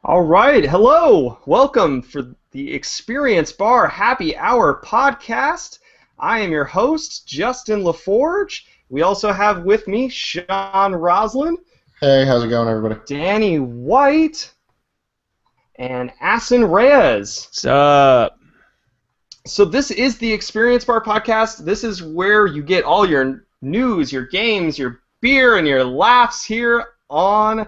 All right, hello, welcome for the Experience Bar Happy Hour podcast. I am your host, Justin LaForge. We also have with me Sean Roslin, Hey, how's it going, everybody? Danny White, and Asin Reyes. What's up? So this is the Experience Bar podcast. This is where you get all your news, your games, your beer, and your laughs here on.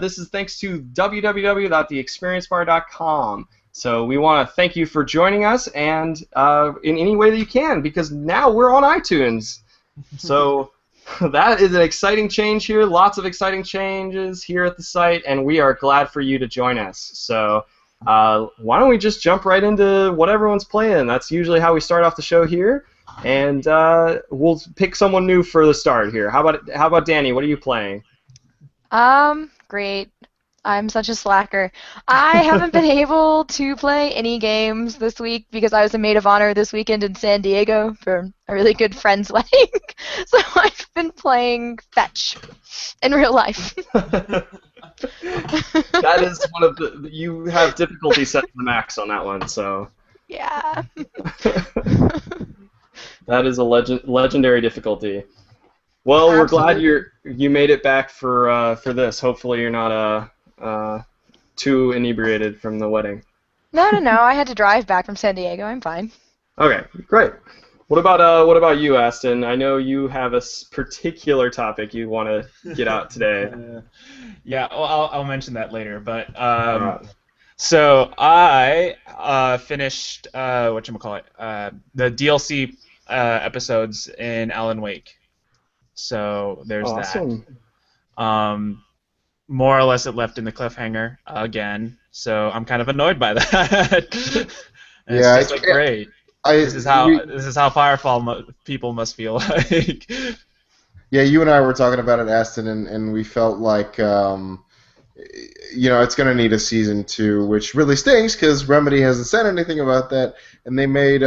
This is thanks to www.theexperiencebar.com. So we want to thank you for joining us, and in any way that you can, because now we're on iTunes. So that is an exciting change here. Lots of exciting changes here at the site, and we are glad for you to join us. So why don't we just jump right into what everyone's playing? That's usually how we start off the show here, and we'll pick someone new for the start here. How about Danny? What are you playing? Great. I'm such a slacker. I haven't been able to play any games this week because I was a maid of honor this weekend in San Diego for a really good friend's wedding. So I've been playing Fetch in real life. That is one of the. You have difficulty set to the max on that one, so. Yeah. That is a legendary difficulty. Well, we're glad you made it back for this. Hopefully, you're not too inebriated from the wedding. No. I had to drive back from San Diego. I'm fine. Okay, great. What about you, Aston? I know you have a particular topic you want to get out today. Yeah, well, I'll mention that later. But so I finished the DLC episodes in Alan Wake. So there's awesome. that. More or less, it left in the cliffhanger again. So I'm kind of annoyed by that. Yeah, it's just great. This is how Firefall people must feel like. Yeah, you and I were talking about it, Aston, and we felt like it's going to need a season 2, which really stinks because Remedy hasn't said anything about that, and they made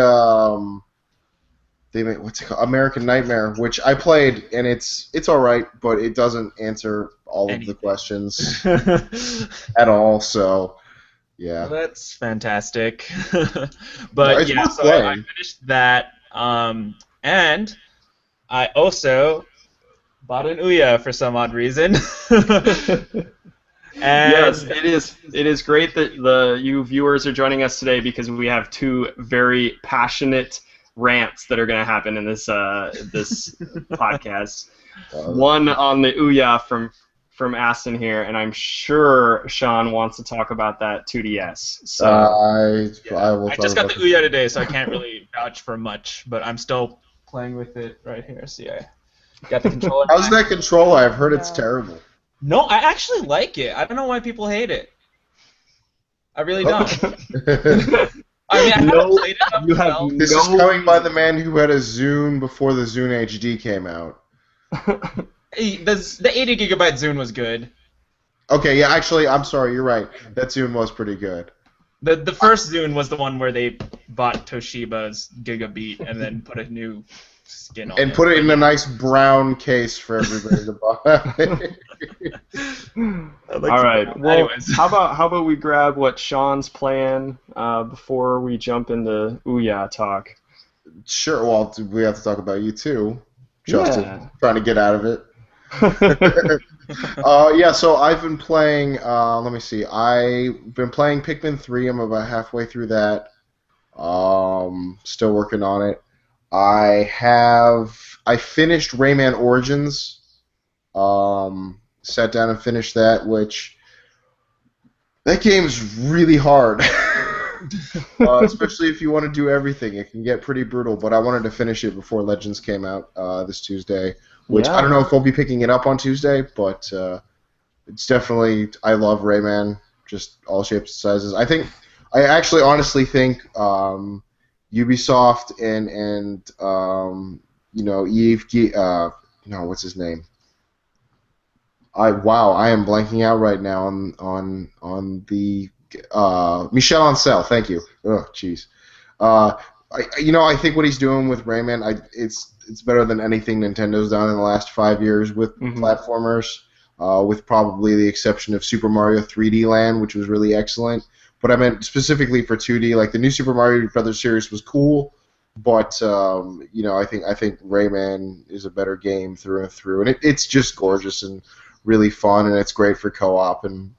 what's it called? American Nightmare, which I played, and it's all right, but it doesn't answer all of the questions at all. So, yeah. Well, that's fantastic. But it's yeah, worth so playing. I finished that, and I also bought an Ouya for some odd reason. Yes, it is great that you viewers are joining us today because we have two very passionate rants that are going to happen in this this podcast. One on the Ouya from Aston here, and I'm sure Sean wants to talk about that 2DS. So I just got the Ouya today, so I can't really vouch for much, but I'm still playing with it right here. See, I got the controller. How's that controller? I've heard it's terrible. No, I actually like it. I don't know why people hate it. I really don't. I mean, I haven't played it myself. This is coming by the man who had a Zune before the Zune HD came out. The 80 gigabyte Zune was good. Okay, yeah, actually, I'm sorry, you're right. That Zune was pretty good. The first Zune was the one where they bought Toshiba's Gigabeat and then put a new skin on it. And put it in a nice brown case for everybody to buy. All right. Well, anyways. How about we grab what Sean's playing before we jump into Ouya talk? Sure. Well, we have to talk about you too, Justin. Yeah. Trying to get out of it. Yeah. So I've been playing. Let me see. I've been playing Pikmin 3. I'm about halfway through that. Still working on it. I finished Rayman Origins. Sat down and finished that, which that game's really hard. Especially if you want to do everything. It can get pretty brutal, but I wanted to finish it before Legends came out this Tuesday, which I don't know if I'll be picking it up on Tuesday, but it's definitely, I love Rayman, just all shapes and sizes. I actually honestly think Ubisoft and Yves, what's his name? I am blanking out right now on the Michel Ancel. Thank you. Oh, jeez. I think what he's doing with Rayman, it's better than anything Nintendo's done in the last 5 years with platformers. with probably the exception of Super Mario 3D Land, which was really excellent. But I meant specifically for 2D. Like the new Super Mario Brothers series was cool, but I think Rayman is a better game through and through, and it's just gorgeous and really fun, and it's great for co-op. And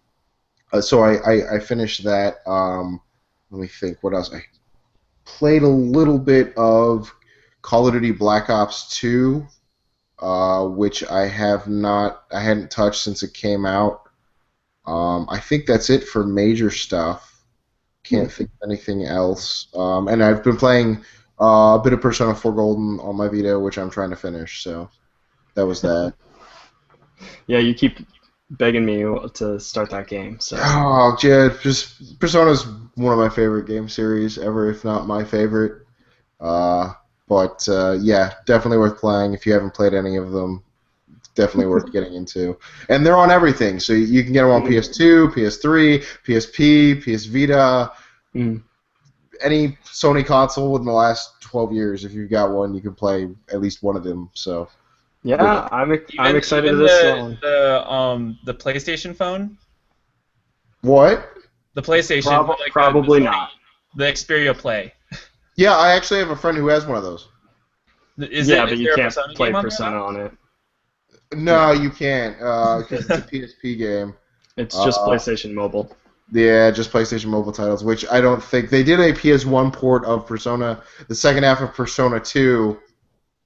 so I finished that. Let me think. What else? I played a little bit of Call of Duty Black Ops 2, which I hadn't touched since it came out. I think that's it for major stuff. Can't think of anything else. And I've been playing a bit of Persona 4 Golden on my Vita, which I'm trying to finish. So that was that. Yeah, you keep begging me to start that game. So. Oh, yeah, just Persona's one of my favorite game series ever, if not my favorite. But yeah, definitely worth playing. If you haven't played any of them, definitely worth getting into. And they're on everything, so you can get them on PS2, PS3, PSP, PS Vita, any Sony console within the last 12 years. If you've got one, you can play at least one of them. So. Yeah, I'm excited for this one. The PlayStation phone? What? The PlayStation. Probably not. The Xperia Play. Yeah, I actually have a friend who has one of those. But you can't play Persona on it. No, you can't, because it's a PSP game. It's just PlayStation Mobile. Yeah, just PlayStation Mobile titles, which I don't think... They did a PS1 port of Persona, the second half of Persona 2,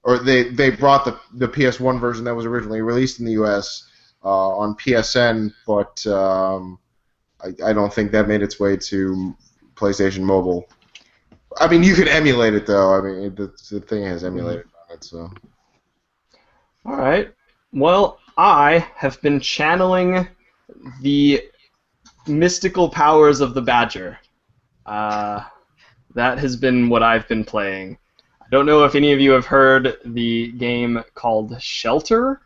or they brought the PS1 version that was originally released in the US on PSN, but I don't think that made its way to PlayStation Mobile. I mean, you can emulate it, though. I mean, the thing has emulated on it, so... All right. Well, I have been channeling the mystical powers of the Badger. That has been what I've been playing. I don't know if any of you have heard the game called Shelter.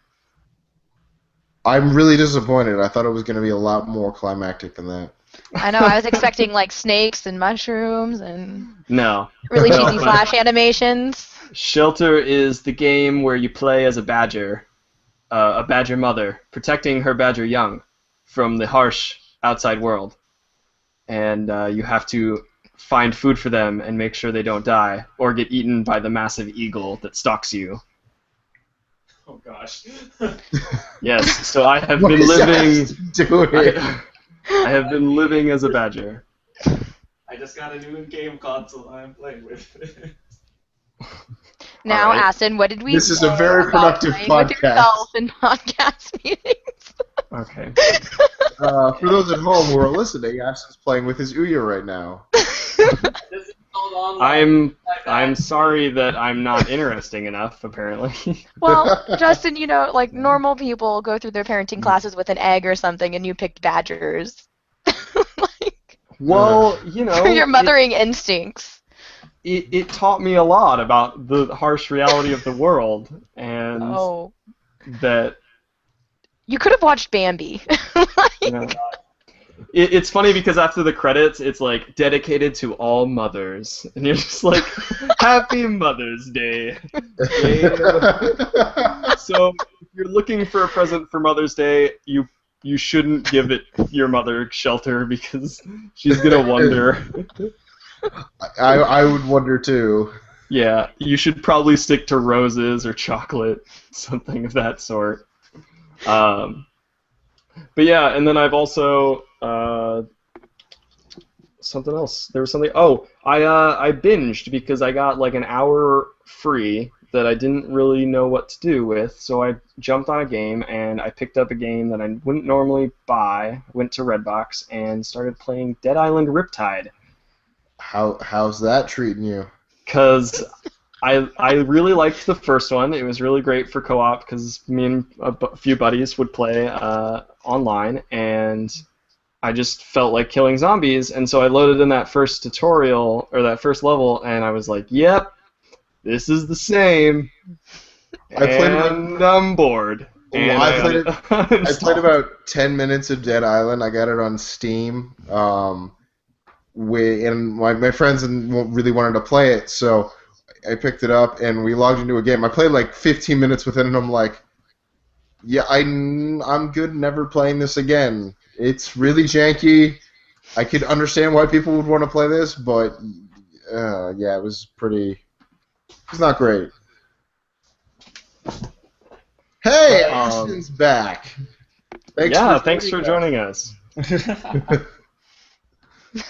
I'm really disappointed. I thought it was going to be a lot more climactic than that. I know, I was expecting like snakes and mushrooms and No. really cheesy Flash animations. Shelter is the game where you play as a badger mother, protecting her badger young from the harsh outside world. And you have to find food for them and make sure they don't die or get eaten by the massive eagle that stalks you. Oh gosh. Yes, so I have been living... Doing? I have been living as a badger. I just got a new game console I'm playing with. Now, right. Aston, what did we This is a very about productive playing with podcast. yourself in podcast meetings? Okay. For those at home who are listening, Aston's playing with his Ouya right now. I'm sorry that I'm not interesting enough, apparently. Well, Justin, like normal people go through their parenting classes with an egg or something, and you picked badgers. Well, for your mothering instincts. It taught me a lot about the harsh reality of the world, and that... You could have watched Bambi. It's funny because after the credits, it's like dedicated to all mothers, and you're just like, Happy Mother's Day. So if you're looking for a present for Mother's Day, you shouldn't give it your mother Shelter because she's gonna wonder. I would wonder too. Yeah, you should probably stick to roses or chocolate, something of that sort. But yeah, and then I've also something else. There was something. Oh, I binged because I got like an hour free that I didn't really know what to do with. So I jumped on a game and I picked up a game that I wouldn't normally buy. Went to Redbox and started playing Dead Island Riptide. How's that treating you? Because I really liked the first one. It was really great for co-op because me and a few buddies would play online, and I just felt like killing zombies, and so I loaded in that first tutorial, or that first level, and I was like, yep, this is the same, and I'm bored. And I played about 10 minutes of Dead Island. I got it on Steam, and my friends really wanted to play it, so I picked it up, and we logged into a game. I played like 15 minutes with it, and I'm like, Yeah, I'm good. Never playing this again. It's really janky. I could understand why people would want to play this, but yeah, it was pretty. It's not great. Hey, Ashton's back. Thanks for joining us.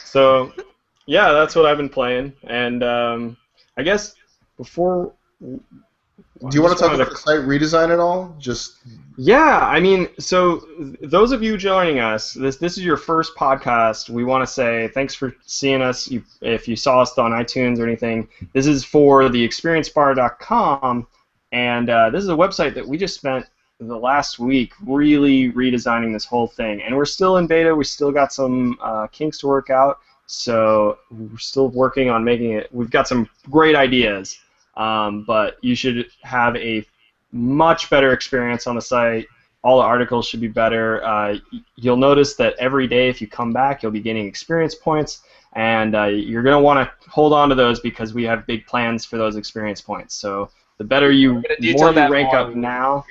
So, yeah, that's what I've been playing, and I guess before. Do you want to talk about the site redesign at all? Yeah, I mean, so those of you joining us, this is your first podcast. We want to say thanks for seeing us. If you saw us on iTunes or anything, this is for theexperiencebar.com, and this is a website that we just spent the last week really redesigning this whole thing. And we're still in beta. We still got some kinks to work out, so we're still working on making it. We've got some great ideas. But you should have a much better experience on the site. All the articles should be better. You'll notice that every day if you come back, you'll be gaining experience points, and you're going to want to hold on to those because we have big plans for those experience points. So the more you rank up now,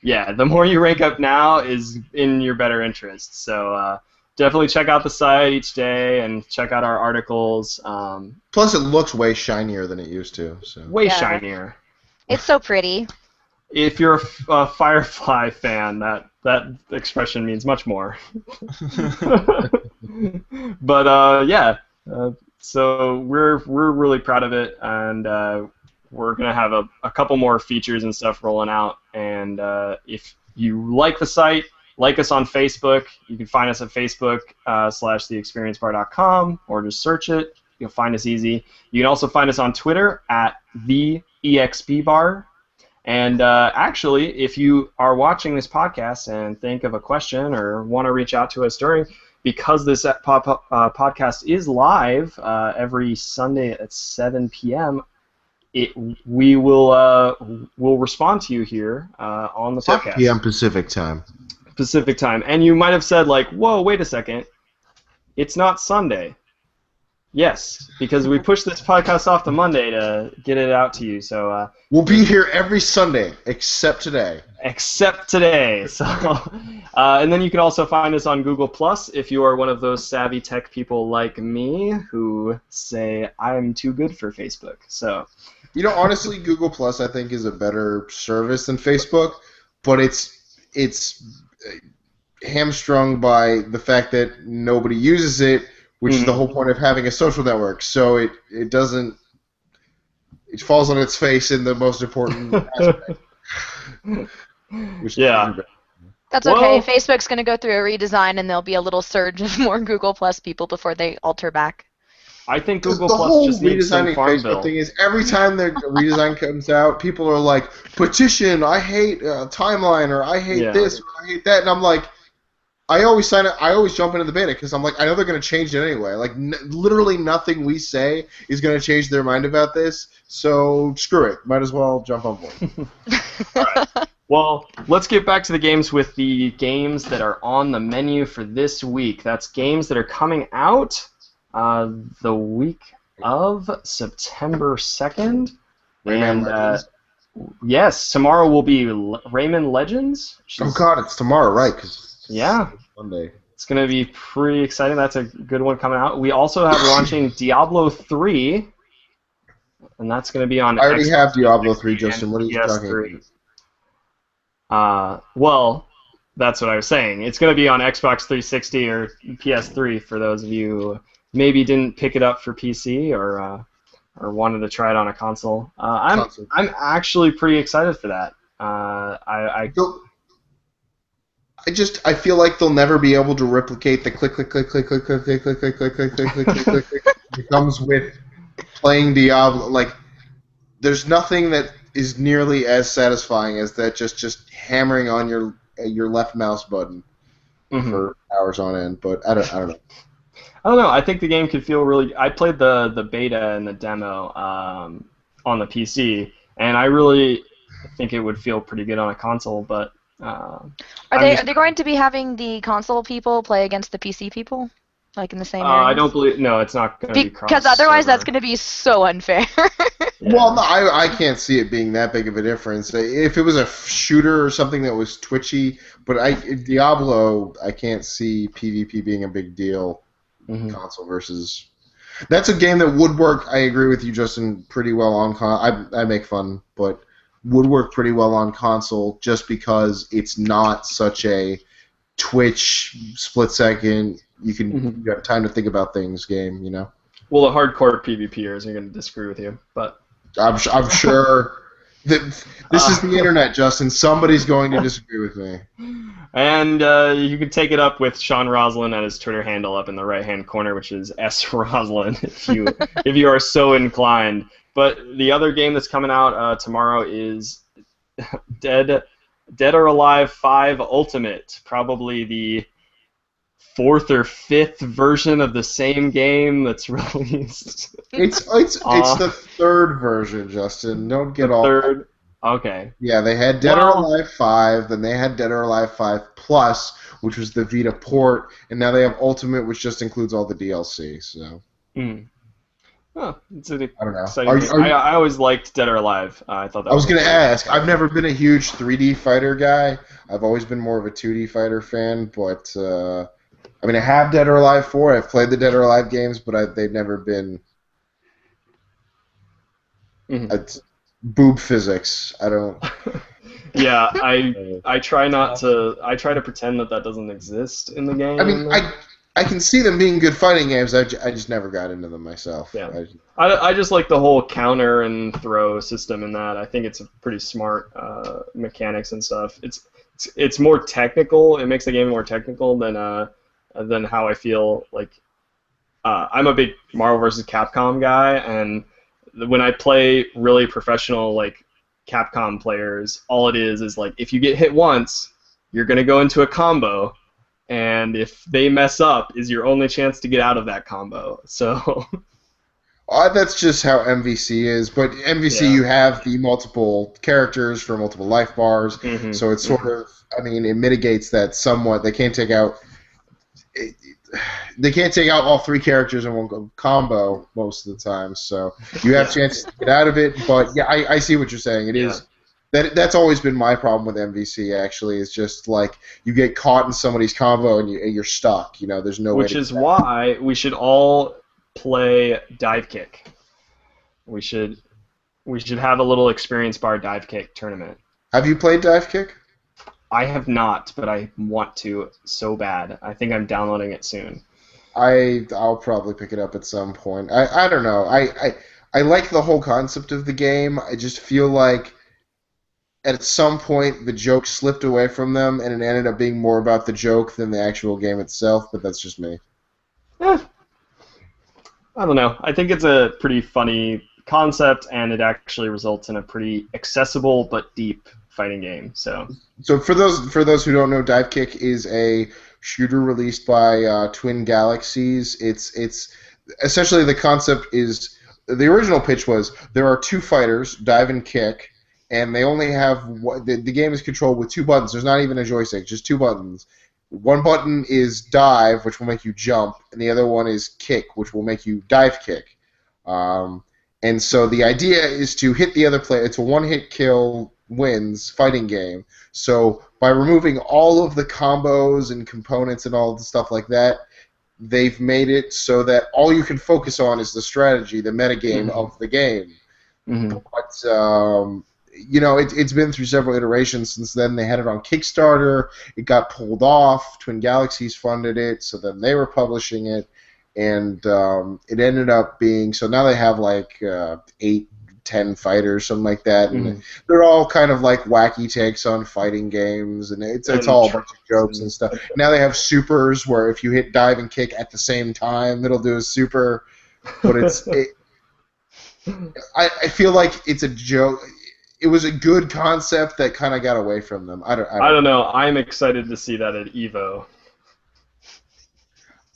the more you rank up now is in your better interest. So definitely check out the site each day and check out our articles. Plus, it looks way shinier than it used to. So. Way shinier. It's so pretty. If you're a Firefly fan, that expression means much more. But so we're really proud of it, and we're gonna have a couple more features and stuff rolling out. And if you like the site, like us on Facebook. You can find us at Facebook /theexperiencebar.com, or just search it. You'll find us easy. You can also find us on Twitter at @theexpbar. And actually, if you are watching this podcast and think of a question or want to reach out to us because this podcast is live every Sunday at 7 p.m., we will we'll respond to you here on the podcast. 7 p.m. Pacific time. And you might have said, like, whoa, wait a second, it's not Sunday. Yes, because we pushed this podcast off to Monday to get it out to you. So we'll be here every Sunday except today. So, and then you can also find us on Google Plus if you are one of those savvy tech people like me who say I'm too good for Facebook. So, honestly, Google Plus I think is a better service than Facebook, but it's hamstrung by the fact that nobody uses it, which is the whole point of having a social network. So it falls on its face in the most important aspect. That's okay. Facebook's going to go through a redesign, and there'll be a little surge of more Google Plus people before they alter back. I think Google Plus just needs some farm bill. The thing is, every time the redesign comes out, people are like, petition, I hate Timeline, or I hate this, or I hate that, and I'm like, I always sign up. I always jump into the beta because I'm like, I know they're going to change it anyway. Like, literally nothing we say is going to change their mind about this. So screw it. Might as well jump on board. All right. Well, let's get back to the games with the games that are on the menu for this week. That's games that are coming out the week of September 2nd. And yes, tomorrow will be Rayman Legends. Oh God, it's tomorrow, right? Yeah. Monday. It's going to be pretty exciting. That's a good one coming out. We also have launching Diablo 3, and that's going to be on I already Xbox have Diablo 3, Justin. What are you talking about? Well, that's what I was saying. It's going to be on Xbox 360 or PS3 for those of you who maybe didn't pick it up for PC or wanted to try it on a console. I'm actually pretty excited for that. I feel like they'll never be able to replicate the click click click click click click click click click click click click click click click that comes with playing Diablo. Like, there's nothing that is nearly as satisfying as that just hammering on your left mouse button for hours on end. But I don't know. I don't know. I think the game could feel really. I played the beta and the demo on the PC, and I really think it would feel pretty good on a console, but. Are they going to be having the console people play against the PC people? like in the same area? I don't believe. No, it's not going to be cross. Because otherwise, that's going to be so unfair. Yeah. Well, no, I can't see it being that big of a difference. If it was a shooter or something that was twitchy, but Diablo, I can't see PvP being a big deal. Console versus. That's a game that would work. I agree with you, Justin. Pretty well on I make fun, but would work pretty well on console just because it's not such a Twitch split second. You have time to think about things game. You know. Well, the hardcore PvPers are going to disagree with you, but I'm sure that this is the internet, Justin. Somebody's going to disagree with me. And you can take it up with Sean Roslin at his Twitter handle up in the right-hand corner, which is sroslin, if you are so inclined. But the other game that's coming out tomorrow is Dead or Alive 5 Ultimate, probably the 4th or 5th version of the same game that's released. It's the 3rd version, Justin. Don't get all. Third. Okay. Yeah, they had Dead or Alive 5, then they had Dead or Alive 5 Plus, which was the Vita port, and now they have Ultimate, which just includes all the DLC. So. Oh, it's an I don't know. exciting game. I always liked Dead or Alive. I thought that. I was going to ask. I've never been a huge 3D fighter guy. I've always been more of a 2D fighter fan, but. I mean, I have Dead or Alive 4. I've played the Dead or Alive games, but they've never been boob physics. I don't. Yeah, I try not to. I try to pretend that doesn't exist in the game. I mean, I can see them being good fighting games. I just never got into them myself. Yeah. I just like the whole counter and throw system in that. I think it's a pretty smart mechanics and stuff. It's more technical. It makes the game more technical than how I feel like. I'm a big Marvel vs. Capcom guy, and when I play really professional like Capcom players, all it is like if you get hit once, you're gonna go into a combo, and if they mess up, is your only chance to get out of that combo. So. That's just how MVC is, but MVC you have the multiple characters for multiple life bars, so it's sort of. I mean, it mitigates that somewhat. They can't take out. They can't take out all 3 characters in one combo most of the time, so you have chances to get out of it. But yeah, I see what you're saying. It is that's always been my problem with MVC. Actually, is just like you get caught in somebody's combo and you're stuck. You know, there's no way. Which is why we should all play dive kick. We should have a little experience bar dive kick tournament. Have you played dive kick? I have not, but I want to so bad. I think I'm downloading it soon. I'll probably pick it up at some point. I don't know. I like the whole concept of the game. I just feel like at some point the joke slipped away from them, and it ended up being more about the joke than the actual game itself. But that's just me. I don't know. I think it's a pretty funny concept, and it actually results in a pretty accessible but deep fighting game. So for those who don't know, Dive Kick is a shooter released by Twin Galaxies. It's essentially the concept is the original pitch was there are 2 fighters, dive and kick, and they only have the game is controlled with 2 buttons. There's not even a joystick, just 2 buttons. One button is dive, which will make you jump, and the other one is kick, which will make you dive kick. And so the idea is to hit the other player. It's a one-hit kill wins fighting game. So by removing all of the combos and components and all the stuff like that, they've made it so that all you can focus on is the strategy, the metagame of the game. But you know, it's been through several iterations since then. They had it on Kickstarter. It got pulled off. Twin Galaxies funded it, so then they were publishing it, and it ended up being so now they have like 8, 10 fighters, something like that, and they're all kind of like wacky takes on fighting games, and it's all a bunch of jokes and stuff. Now they have supers where if you hit dive and kick at the same time, it'll do a super, but I feel like it's a joke. It was a good concept that kind of got away from them. I don't know. I'm excited to see that at EVO.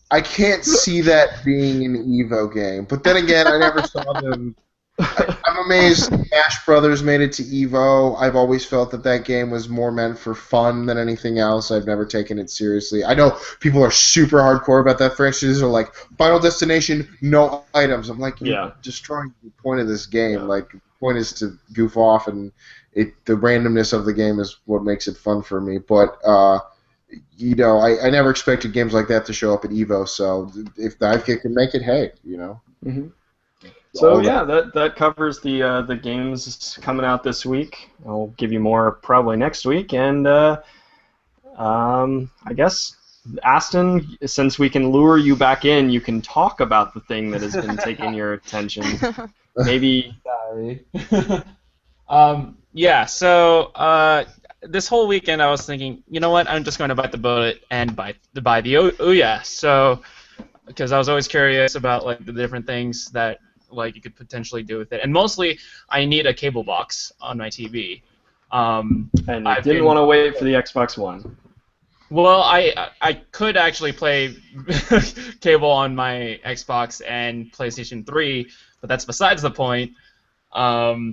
I can't see that being an EVO game, but then again, I never saw them. I'm amazed Smash Brothers made it to Evo. I've always felt that game was more meant for fun than anything else. I've never taken it seriously. I know people are super hardcore about that franchise. They're like, Final Destination, no items. I'm like, you're destroying the point of this game. Yeah. Like, the point is to goof off, and the randomness of the game is what makes it fun for me. But, you know, I never expected games like that to show up at Evo, so if Divekick can make it, hey, you know. Mm-hmm. So yeah, that covers the games coming out this week. I'll give you more probably next week, and I guess Aston, since we can lure you back in, you can talk about the thing that has been taking your attention. Maybe. Sorry. Yeah. So this whole weekend, I was thinking, you know what? I'm just going to bite the bullet and buy the Ouya. So because I was always curious about like the different things that like you could potentially do with it, and mostly I need a cable box on my TV. And you didn't want to wait for the Xbox One. Well, I could actually play cable on my Xbox and PlayStation 3, but that's besides the point. But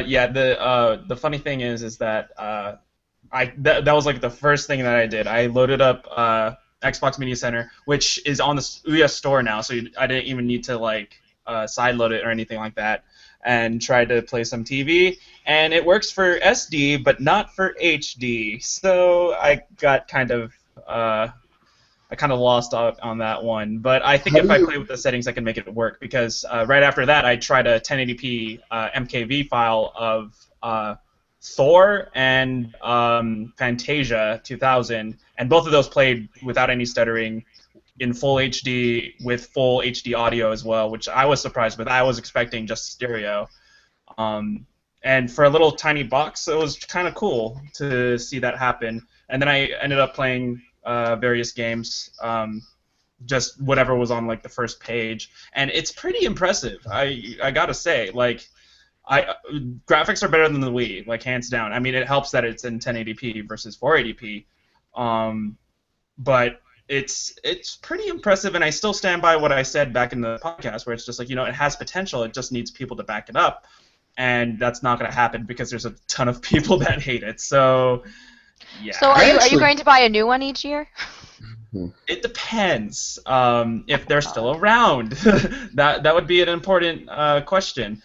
yeah, the funny thing is that that was like the first thing that I did. I loaded up Xbox Media Center, which is on the Ouya store now, so I didn't even need to like sideload it or anything like that, and tried to play some TV, and it works for SD but not for HD. So I got kind of lost out on that one. But I think if I play with the settings, I can make it work, because right after that I tried a 1080p MKV file of Thor and Fantasia 2000, and both of those played without any stuttering in full HD with full HD audio as well, which I was surprised with. I was expecting just stereo. And for a little tiny box, it was kind of cool to see that happen. And then I ended up playing various games, just whatever was on like the first page, and it's pretty impressive. I gotta say, like, graphics are better than the Wii, like hands down. I mean, it helps that it's in 1080p versus 480p, but it's pretty impressive, and I still stand by what I said back in the podcast, where it's just like, you know, it has potential, it just needs people to back it up, and that's not going to happen because there's a ton of people that hate it. So, yeah. So are you going to buy a new one each year? It depends if they're still around. That would be an important question.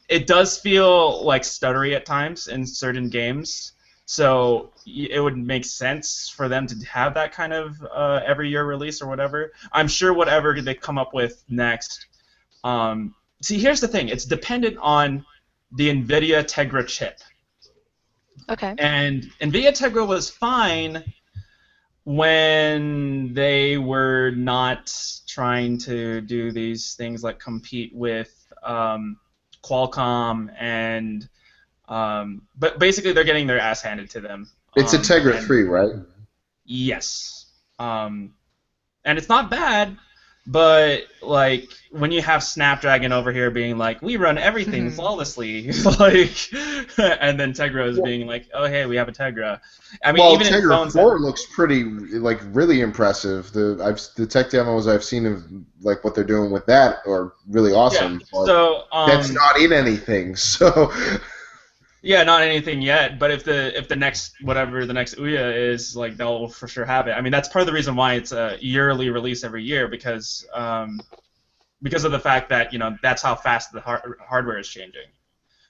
It does feel like stuttery at times in certain games, so it would make sense for them to have that kind of every year release or whatever. I'm sure whatever they come up with next. See, here's the thing. It's dependent on the NVIDIA Tegra chip. Okay. And NVIDIA Tegra was fine when they were not trying to do these things like compete with Qualcomm and but basically they're getting their ass handed to them. It's a Tegra 3, right? Yes. And it's not bad, but like when you have Snapdragon over here being like, we run everything flawlessly, like, and then Tegra is being like, oh hey, we have a Tegra. I mean, even Tegra in phones 4 looks pretty, like, really impressive. The tech demos I've seen of like what they're doing with that are really awesome. Yeah. So that's not in anything. So. Yeah, not anything yet, but if the next whatever the next Ouya is, like, they'll for sure have it. I mean, that's part of the reason why it's a yearly release every year, because of the fact that, you know, that's how fast the hardware is changing.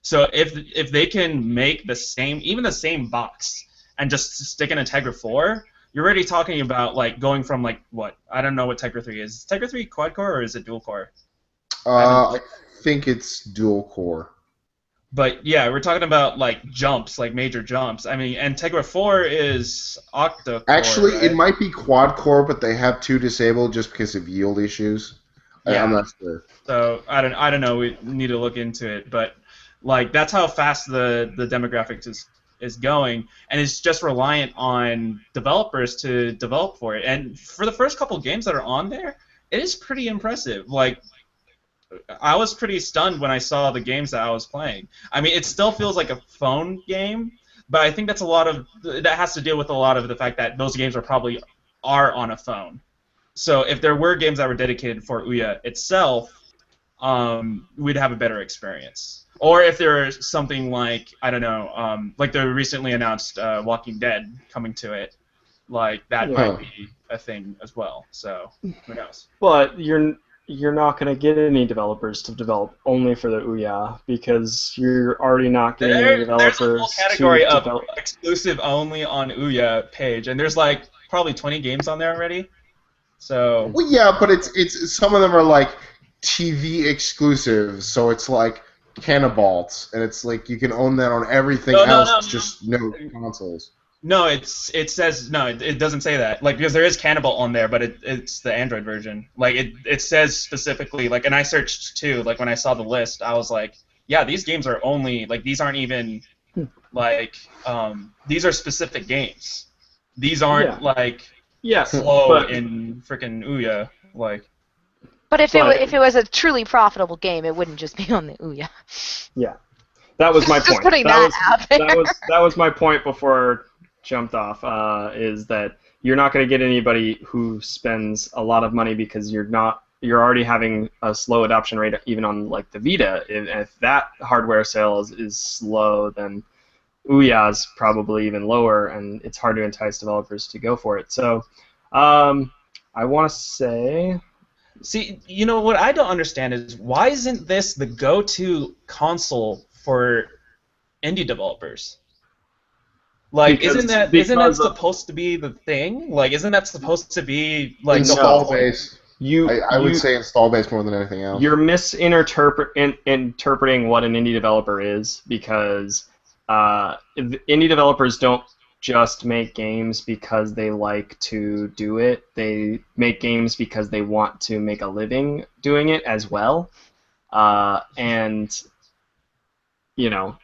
So if they can make the same box and just stick in a Tegra 4, you're already talking about like going from like what? I don't know what Tegra 3 is. Is Tegra 3 quad core or is it dual core? I think it's dual core. But yeah, we're talking about like jumps, like major jumps. I mean, and Tegra 4 is octa-core. Actually, right? It might be quad core, but they have 2 disabled just because of yield issues. Yeah. I'm not sure. So I don't know. We need to look into it, but like that's how fast the demographics is going, and it's just reliant on developers to develop for it. And for the first couple games that are on there, it is pretty impressive. Like, I was pretty stunned when I saw the games that I was playing. I mean, it still feels like a phone game, but I think that has to deal with a lot of the fact that those games are on a phone. So if there were games that were dedicated for Ouya itself, we'd have a better experience. Or if there's something like, I don't know, like the recently announced Walking Dead coming to it, like that Yeah. might be a thing as well. So who knows? But you're not going to get any developers to develop only for the Ouya because you're already not getting any There's a developers whole category to of develop. exclusive only on Ouya page, and there's like probably 20 games on there already. So Well, yeah, but it's some of them are like TV exclusives, so it's like Cannibalt, and it's like you can own that on everything else, just no consoles. no, it says no, it doesn't say that. Like because there is Cannibal on there, but it's the Android version. Like it says specifically like, and I searched too. Like when I saw the list, I was like, yeah, these games are only like these aren't even like these are specific games. These aren't like slow in frickin' Ouya like. But if it was a truly profitable game, it wouldn't just be on the Ouya. Yeah, that was my point. Just putting that out there. That was my point before I jumped off. Is that you're not going to get anybody who spends a lot of money because you're already having a slow adoption rate even on like the Vita. If that hardware sales is slow, then Ouya's probably even lower, and it's hard to entice developers to go for it. So, I want to say. See, you know what I don't understand is why isn't this the go-to console for indie developers? Like, isn't that supposed to be the thing? Like, isn't that supposed to be like install base? I would say install base more than anything else. You're misinterpreting what an indie developer is because indie developers don't just make games because they like to do it. They make games because they want to make a living doing it as well. And you know,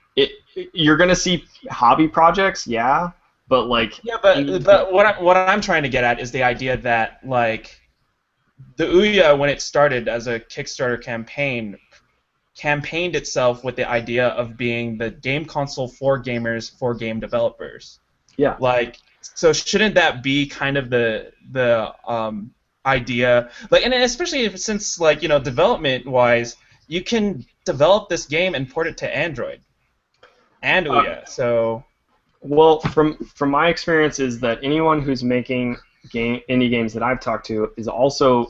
you're gonna see hobby projects, yeah, but like but what I'm trying to get at is the idea that like the Ouya when it started as a Kickstarter campaigned itself with the idea of being the game console for gamers for game developers. Yeah. Like, so shouldn't that be kind of the idea? Like, and especially since like development wise, you can develop this game and port it to Android and Ouya. So. Well, from my experience is that anyone who's making indie games that I've talked to is also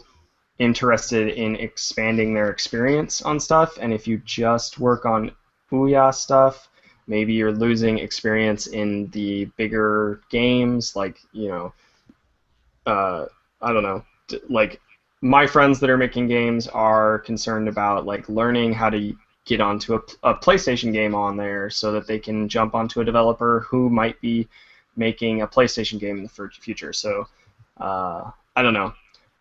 interested in expanding their experience on stuff. And if you just work on Ouya stuff, maybe you're losing experience in the bigger games, like, I don't know, like my friends that are making games are concerned about like learning how to get onto a PlayStation game on there so that they can jump onto a developer who might be making a PlayStation game in the future. So, I don't know.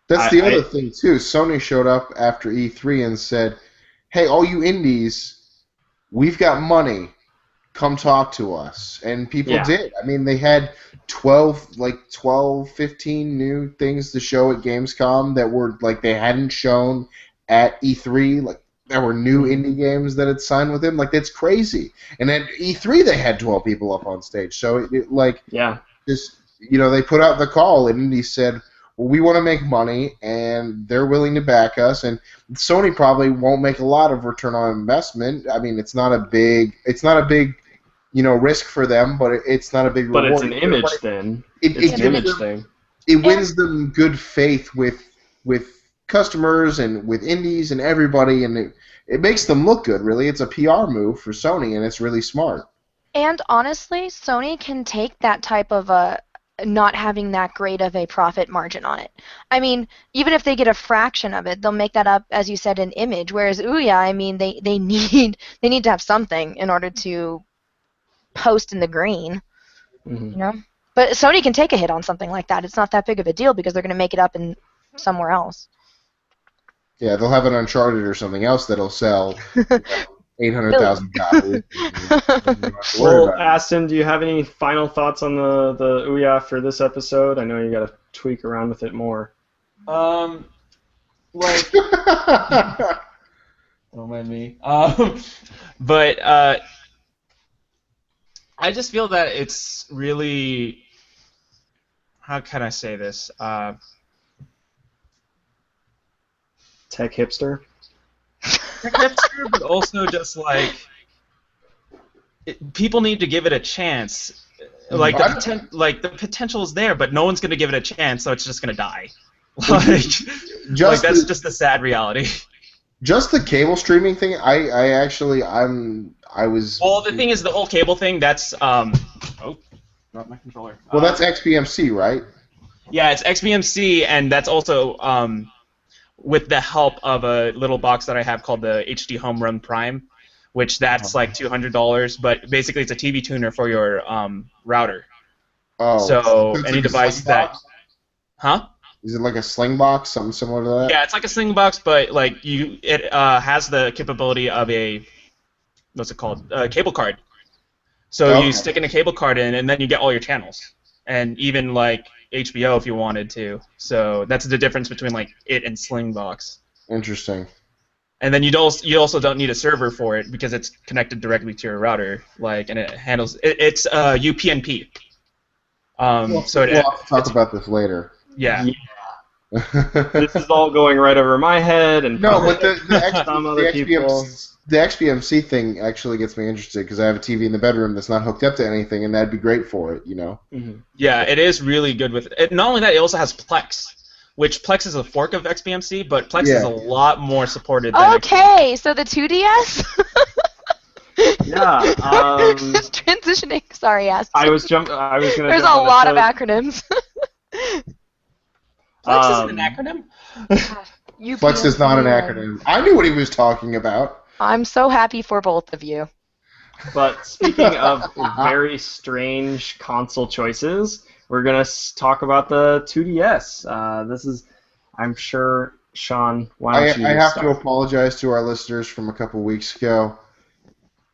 That's the other thing, too. Sony showed up after E3 and said, hey, all you indies, we've got money. Come talk to us. And people did. I mean, they had 12, 15 new things to show at Gamescom that were, like, they hadn't shown at E3. Like, there were new indie games that had signed with him. Like, that's crazy. And at E3, they had 12 people up on stage. So, just, they put out the call, and indie said, well, we want to make money, and they're willing to back us. And Sony probably won't make a lot of return on investment. I mean, it's not a big risk for them, but it's not a big reward. But it's an image thing. It's an image thing. It wins them good faith with customers and with indies and everybody, and it makes them look good, really. It's a PR move for Sony, and it's really smart. And honestly, Sony can take that type of not having that great of a profit margin on it. I mean, even if they get a fraction of it, they'll make that up, as you said, in image. Whereas Ouya, I mean, they need to have something in order to post in the green, But Sony can take a hit on something like that. It's not that big of a deal because they're going to make it up in somewhere else. Yeah, they'll have an Uncharted or something else that'll sell 800,000 copies. Well, Aston, do you have any final thoughts on the Ouya for this episode? I know you got to tweak around with it more. Don't mind me. But I just feel that it's really, how can I say this? Tech hipster? That's true, but also just like people need to give it a chance. Like the potential is there, but no one's gonna give it a chance, so it's just gonna die. That's just the sad reality. Just the cable streaming thing. I was. Well, the thing is, the whole cable thing. That's oh, not my controller. Well, that's XBMC, right? Yeah, it's XBMC, and that's also with the help of a little box that I have called the HD Home Run Prime, which that's like $200, but basically it's a TV tuner for your router. Oh. So any device that, huh? Is it like a sling box, something similar to that? Yeah, it's like a sling box, but like it has the capability of a what's it called? A cable card. So you stick in a cable card in, and then you get all your channels, and even like HBO if you wanted to. So that's the difference between like it and Slingbox. Interesting. And then you also don't need a server for it because it's connected directly to your router, like, and it handles it's UPnP. We'll talk about this later. Yeah. This is all going right over my head, and no, but some other people. The XBMC thing actually gets me interested because I have a TV in the bedroom that's not hooked up to anything, and that'd be great for it, you know. Mm-hmm. Yeah, it is really good with it. Not only that, it also has Plex, which Plex is a fork of XBMC, but Plex is a lot more supported than Okay, so the 2DS? Yeah. Just transitioning. Sorry, Ask. I was going to. There's a lot of acronyms. Plex isn't an acronym? Plex is not an acronym. I knew what he was talking about. I'm so happy for both of you. But speaking of very strange console choices, we're going to talk about the 2DS. This is, I'm sure, Sean, why don't you I have start? to apologize to our listeners from a couple weeks ago.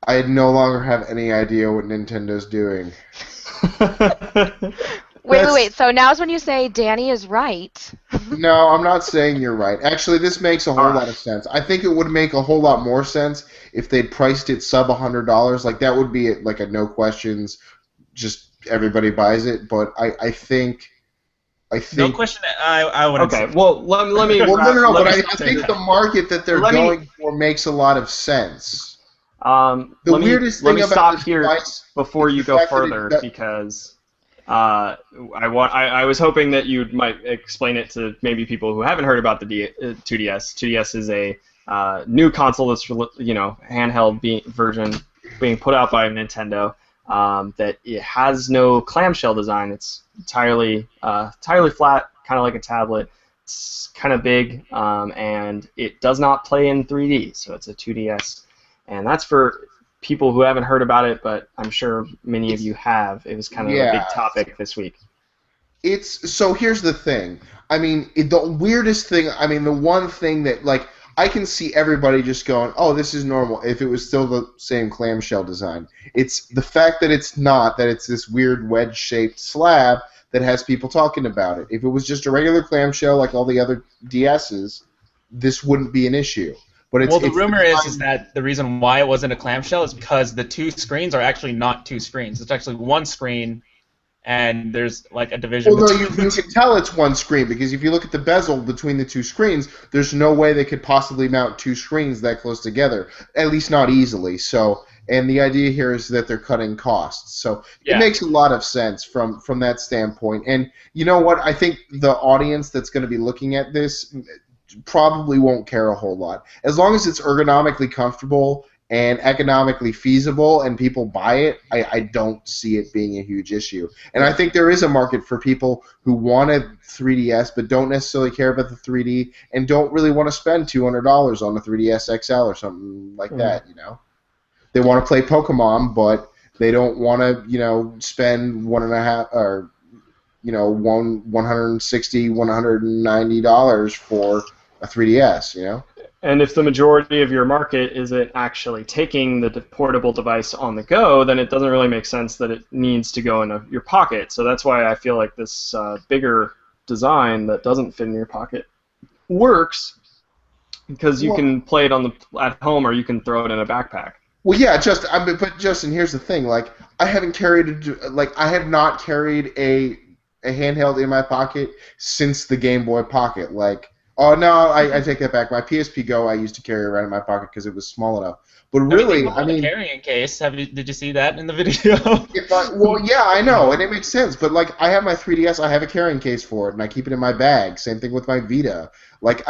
I no longer have any idea what Nintendo's doing. Wait. So now's when you say Danny is right. No, I'm not saying you're right. Actually, this makes a whole lot of sense. I think it would make a whole lot more sense if they'd priced it sub $100. Like, that would be like a no questions, just everybody buys it. But I think. No question. I wouldn't. Okay. Well, let me. Well, no. But I think the market that they're going for makes a lot of sense. Let me stop here before you go further because. I was hoping that you might explain it to maybe people who haven't heard about the 2DS. 2DS is a new console that's handheld version being put out by Nintendo. That it has no clamshell design. It's entirely flat, kind of like a tablet. It's kind of big, and it does not play in 3D. So it's a 2DS, and that's for people who haven't heard about it, but I'm sure many of you have. It was kind of a big topic this week. So here's the thing. I mean, the weirdest thing, the one thing that, like, I can see everybody just going, oh, this is normal, if it was still the same clamshell design. It's the fact that it's not, that it's this weird wedge-shaped slab that has people talking about it. If it was just a regular clamshell like all the other DSs, this wouldn't be an issue. But the rumor is that the reason why it wasn't a clamshell is because the two screens are actually not two screens. It's actually one screen, and there's like a division. Well, no, you can tell it's one screen because if you look at the bezel between the two screens, there's no way they could possibly mount two screens that close together, at least not easily. So, and the idea here is that they're cutting costs. So it makes a lot of sense from that standpoint. And you know what? I think the audience that's going to be looking at this probably won't care a whole lot. As long as it's ergonomically comfortable and economically feasible and people buy it, I don't see it being a huge issue. And I think there is a market for people who want a 3DS but don't necessarily care about the 3D and don't really want to spend $200 on the 3DS XL or something like that, you know. They want to play Pokemon, but they don't want to, spend $160, $190 for a 3DS, you know? And if the majority of your market isn't actually taking the portable device on the go, then it doesn't really make sense that it needs to go in your pocket. So that's why I feel like this bigger design that doesn't fit in your pocket works, because you can play it at home or you can throw it in a backpack. Well, yeah, but Justin, here's the thing. Like, I have not carried a handheld in my pocket since the Game Boy Pocket. Like, Oh no, I take that back. My PSP Go I used to carry around in my pocket because it was small enough. But I mean, they really, come I with a mean, carrying case. Did you see that in the video? well, yeah, I know, and it makes sense. But like, I have my 3DS, I have a carrying case for it, and I keep it in my bag. Same thing with my Vita. Like,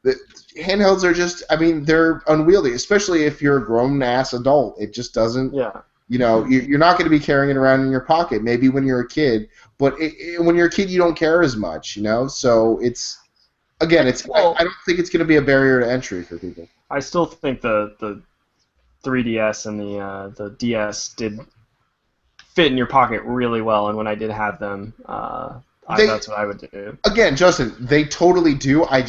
the handhelds are just, I mean, they're unwieldy, especially if you're a grown-ass adult. It just doesn't. Yeah. You're not going to be carrying it around in your pocket. Maybe when you're a kid, but when you're a kid, you don't care as much. So it's. Again, I don't think it's going to be a barrier to entry for people. I still think the 3DS and the DS did fit in your pocket really well, and when I did have them, that's what I would do. Again, Justin, they totally do. I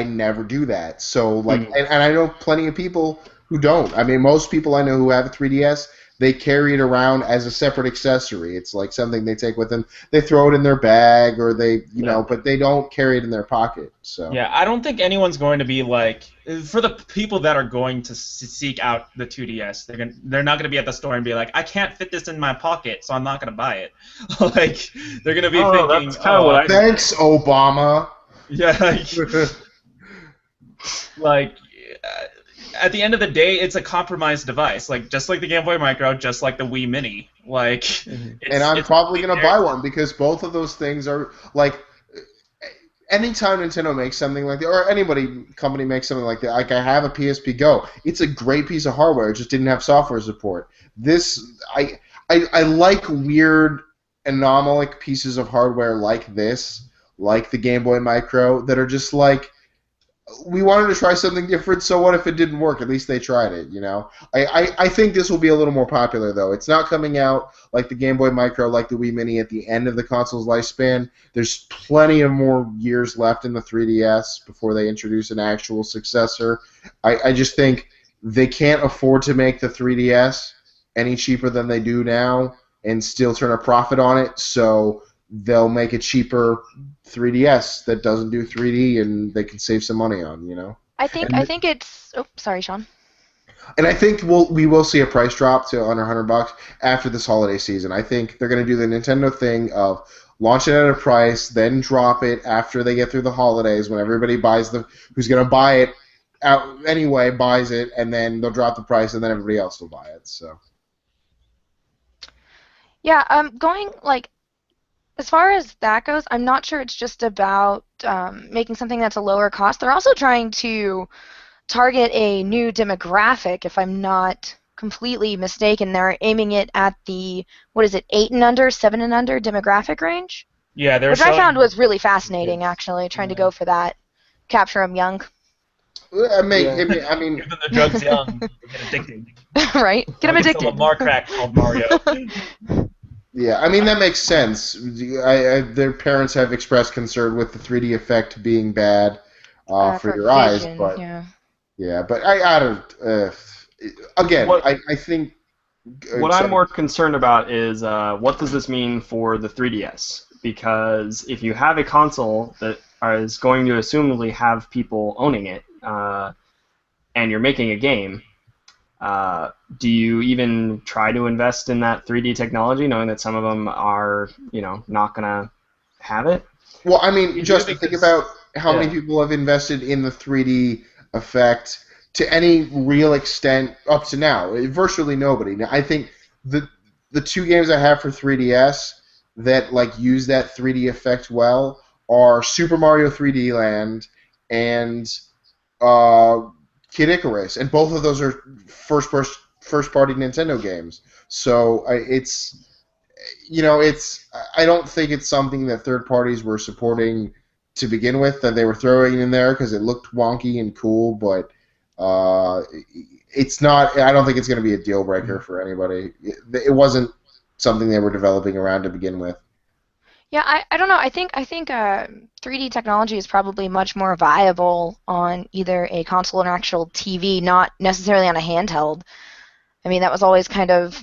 never do that. So and I know plenty of people who don't. I mean, most people I know who have a 3DS, they carry it around as a separate accessory. It's like something they take with them. They throw it in their bag, or but they don't carry it in their pocket. So yeah, I don't think anyone's going to be like, for the people that are going to seek out the 2DS, they're not going to be at the store and be like, I can't fit this in my pocket, so I'm not going to buy it. Like, they're going to be thinking, that's kind of what I. Thanks, Obama. Yeah, like at the end of the day, it's a compromised device. Like, just like the Game Boy Micro, just like the Wii Mini. Like, and I'm probably going to buy one because both of those things are like. Anytime Nintendo makes something like that, or company makes something like that, like I have a PSP Go, it's a great piece of hardware. It just didn't have software support. I like weird anomalic pieces of hardware like this, like the Game Boy Micro, that are just like, we wanted to try something different, so what if it didn't work? At least they tried it, I think this will be a little more popular, though. It's not coming out like the Game Boy Micro, like the Wii Mini at the end of the console's lifespan. There's plenty of more years left in the 3DS before they introduce an actual successor. I just think they can't afford to make the 3DS any cheaper than they do now and still turn a profit on it, so they'll make a cheaper 3DS that doesn't do 3D, and they can save some money on. I think it's. Oh, sorry, Sean. And I think we will see a price drop to under $100 after this holiday season. I think they're going to do the Nintendo thing of launch it at a price, then drop it after they get through the holidays when everybody who's going to buy it out anyway buys it, and then they'll drop the price, and then everybody else will buy it. So. Yeah, going like. As far as that goes, I'm not sure it's just about making something that's a lower cost. They're also trying to target a new demographic, if I'm not completely mistaken. They're aiming it at the, 8 and under, 7 and under demographic range? Yeah, which I found was really fascinating, actually, trying to go for that. Capture them young. I mean, give them the drugs young, they get addicted. Right? Get them addicted. More crack called Mario. Yeah, I mean, that makes sense. Their parents have expressed concern with the 3D effect being bad for your eyes, but but I don't. Again, I think. What I'm more concerned about is what does this mean for the 3DS? Because if you have a console that is going to assumably have people owning it, and you're making a game. Do you even try to invest in that 3D technology, knowing that some of them are, not going to have it? Well, I mean, just think about how many people have invested in the 3D effect to any real extent up to now. Virtually nobody. Now, I think the two games I have for 3DS that use that 3D effect well are Super Mario 3D Land and Kid Icarus, and both of those are first-party Nintendo games. So I don't think it's something that third parties were supporting to begin with, that they were throwing in there because it looked wonky and cool, but it's not. I don't think it's going to be a deal breaker for anybody. It wasn't something they were developing around to begin with. Yeah, I don't know. I think 3D technology is probably much more viable on either a console or an actual TV, not necessarily on a handheld. I mean, that was always kind of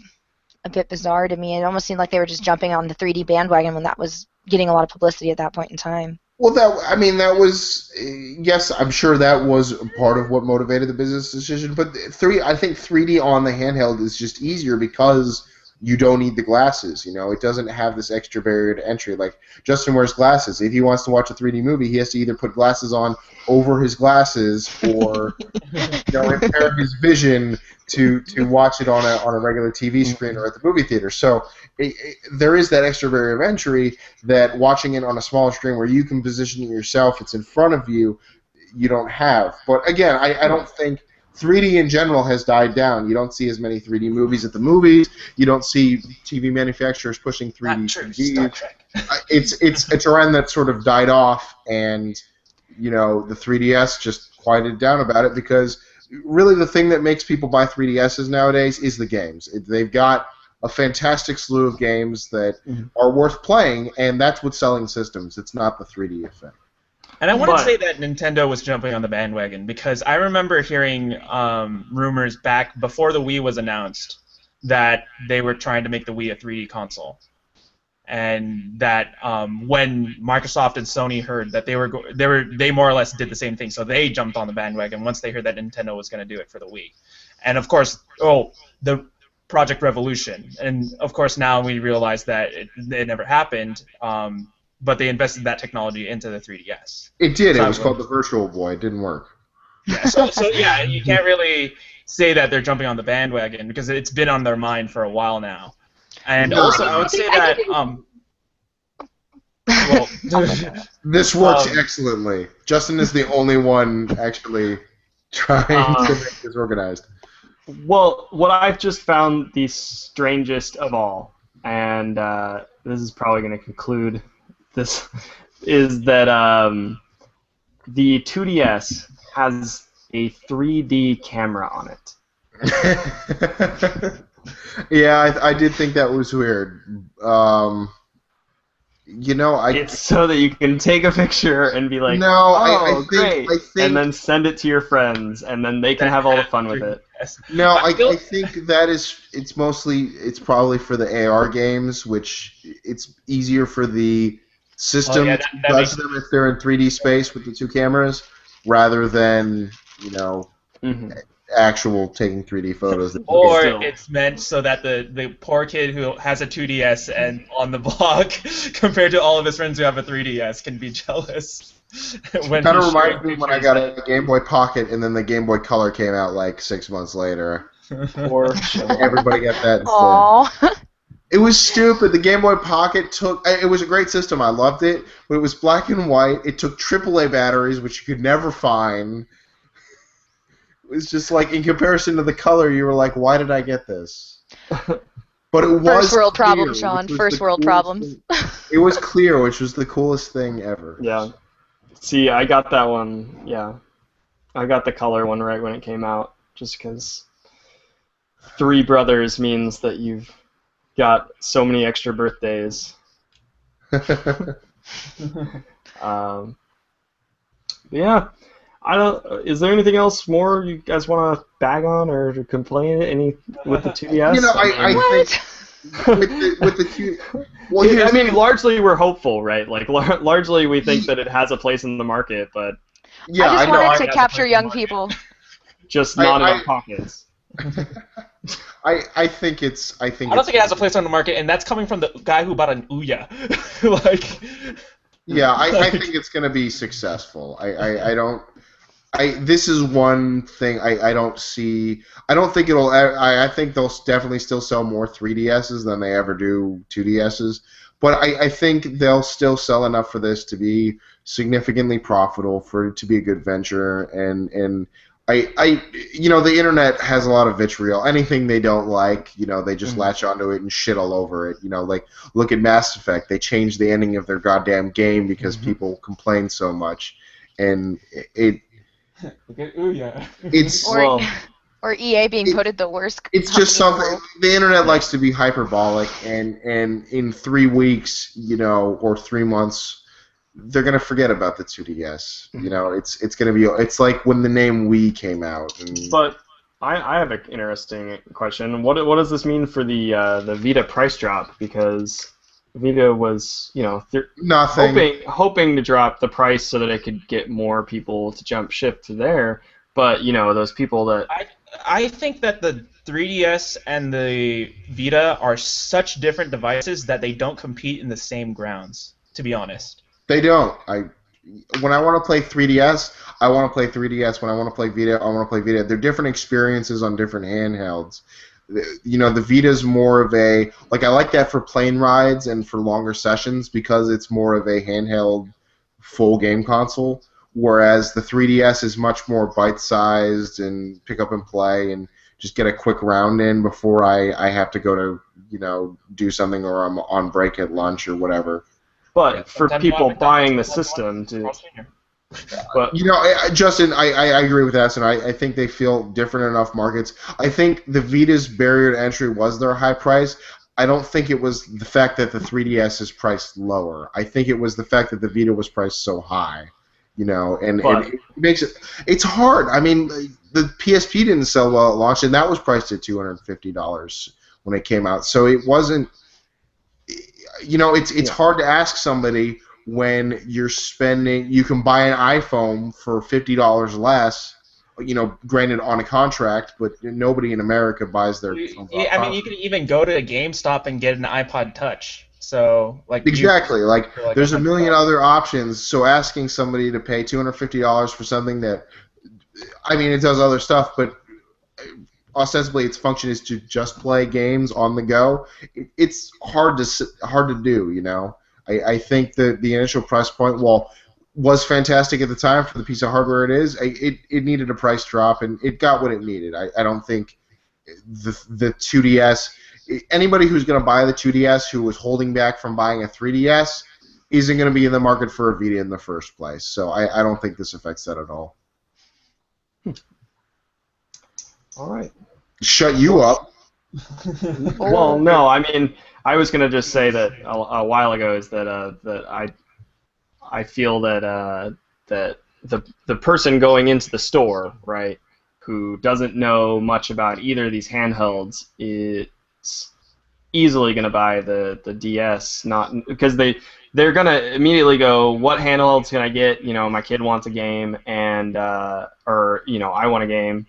a bit bizarre to me. It almost seemed like they were just jumping on the 3D bandwagon when that was getting a lot of publicity at that point in time. Well, that was, yes, I'm sure that was part of what motivated the business decision, but I think 3D on the handheld is just easier because you don't need the glasses. You know, it doesn't have this extra barrier to entry. Like Justin wears glasses. If he wants to watch a 3D movie, he has to either put glasses on over his glasses or impair his vision to watch it on a regular TV screen or at the movie theater. So there is that extra barrier of entry that watching it on a smaller screen where you can position it yourself, it's in front of you, you don't have. But again, I don't think 3D in general has died down. You don't see as many 3D movies at the movies. You don't see TV manufacturers pushing 3D TVs. It's a trend that sort of died off, and the 3DS just quieted down about it because really the thing that makes people buy 3DSs nowadays is the games. They've got a fantastic slew of games that are worth playing, and that's what's selling systems. It's not the 3D effect. And I want to say that Nintendo was jumping on the bandwagon because I remember hearing rumors back before the Wii was announced that they were trying to make the Wii a 3D console, and that when Microsoft and Sony heard that they more or less did the same thing, so they jumped on the bandwagon once they heard that Nintendo was going to do it for the Wii, and of course, the Project Revolution, and of course now we realize that it never happened. But they invested that technology into the 3DS. It did. It was called the Virtual Boy. It didn't work. Yeah. So yeah, you can't really say that they're jumping on the bandwagon because it's been on their mind for a while now. And also, I would say that this works excellently. Justin is the only one actually trying to make this organized. Well, what I've just found the strangest of all, and this is probably going to conclude this, is that the 2DS has a 3D camera on it. Yeah, I did think that was weird. It's so that you can take a picture and be like, great, and then send it to your friends, and then they can have all the fun with it. No, I think that it's probably for the AR games, which it's easier for the system to judge them if they're in 3D space with the two cameras, rather than actual taking 3D photos. Or it's meant so that the poor kid who has a 2DS and on the block, compared to all of his friends who have a 3DS, can be jealous. Kind of reminds me when I got a Game Boy Pocket and then the Game Boy Color came out like 6 months later. Or everybody got that instead. Aww. It was stupid. The Game Boy Pocket it was a great system. I loved it, but it was black and white. It took AAA batteries, which you could never find. It was just like, in comparison to the Color, you were like, why did I get this? But it was First world clear, problem, Sean. First world problems. It was clear, which was the coolest thing ever. Yeah. See, I got that one, yeah. I got the Color one right when it came out, just because 3 brothers means that you've got so many extra birthdays. Yeah. Is there anything else more you guys want to bag on or to complain with the 2DS? I think with the 2. Well, I mean, largely we're hopeful, right? Like, largely we think that it has a place in the market, but yeah, I just wanted to capture young people. Just not in our pockets. I think it's. I don't think it has a place on the market, and that's coming from the guy who bought an Ouya. Yeah, I think it's going to be successful. I don't. This is one thing I don't see. I don't think it'll. I think they'll definitely still sell more 3DSs than they ever do 2DSs. But I think they'll still sell enough for this to be significantly profitable, for it to be a good venture. And the internet has a lot of vitriol. Anything they don't like, they just latch onto it and shit all over it. Like, look at Mass Effect. They changed the ending of their goddamn game because people complain so much, and it's or EA being voted the worst. It's just something. The internet likes to be hyperbolic, and in 3 weeks, or 3 months, they're gonna forget about the 2DS. It's gonna be. It's like when the name Wii came out. But I have an interesting question. What does this mean for the Vita price drop? Because Vita was, nothing. hoping to drop the price so that it could get more people to jump ship to there. But those people that I think that the 3DS and the Vita are such different devices that they don't compete in the same grounds, to be honest. They don't. When I want to play 3DS, I want to play 3DS. When I want to play Vita, I want to play Vita. They're different experiences on different handhelds. You know, the Vita's more of a, like, I like that for plane rides and for longer sessions because it's more of a handheld full game console, whereas the 3DS is much more bite-sized and pick up and play and just get a quick round in before I have to go to, you know, do something or I'm on break at lunch or whatever. But for people buying the system, but you know, Justin, I agree with that, and I think they feel different enough markets. I think the Vita's barrier to entry was their high price. I don't think it was the fact that the 3DS is priced lower. I think it was the fact that the Vita was priced so high. You know, and it makes it's hard. I mean, the PSP didn't sell well at launch, and that was priced at $250 when it came out. So it wasn't. You know, it's hard to ask somebody when you're spending. You can buy an iPhone for $50 less. You know, granted on a contract, but nobody in America buys their. I mean, you can even go to a GameStop and get an iPod Touch. So, like exactly, like there's a million other options. So asking somebody to pay $250 for something that, I mean, it does other stuff, but ostensibly its function is to just play games on the go. It's hard to do. You know, I think that the initial price point, was fantastic at the time for the piece of hardware it is. It needed a price drop, and it got what it needed. I don't think the 2DS. Anybody who's going to buy the 2DS who was holding back from buying a 3DS isn't going to be in the market for a Vita in the first place. So I don't think this affects that at all. All right. Shut you up. Well, no, I mean, I was going to just say that a while ago is that I feel that that the person going into the store, right, who doesn't know much about either of these handhelds is easily going to buy the DS, not because they're going to immediately go, what handhelds can I get? You know, my kid wants a game, and or you know, I want a game.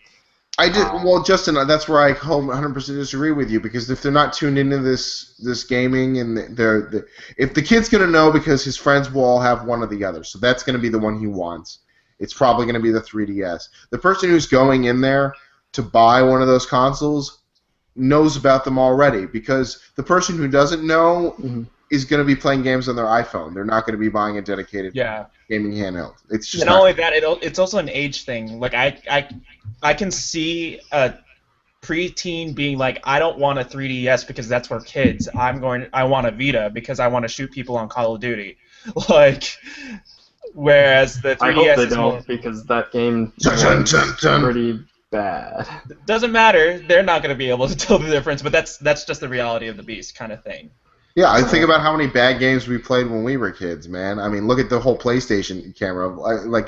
Well, Justin, that's where I 100% disagree with you, because if they're not tuned into this gaming, and if the kid's going to know because his friends will all have one or the other, so that's going to be the one he wants. It's probably going to be the 3DS. The person who's going in there to buy one of those consoles knows about them already, because the person who doesn't know is going to be playing games on their iPhone. They're not going to be buying a dedicated gaming handheld. It's just not only that, it's also an age thing. Like I can see a preteen being like, I don't want a 3DS because that's for kids. I want a Vita because I want to shoot people on Call of Duty. Like, whereas the 3DS I hope they is don't, because that game is pretty bad. Doesn't matter. They're not going to be able to tell the difference, but that's just the reality of the beast kind of thing. Yeah, I think about how many bad games we played when we were kids, man. I mean, look at the whole PlayStation camera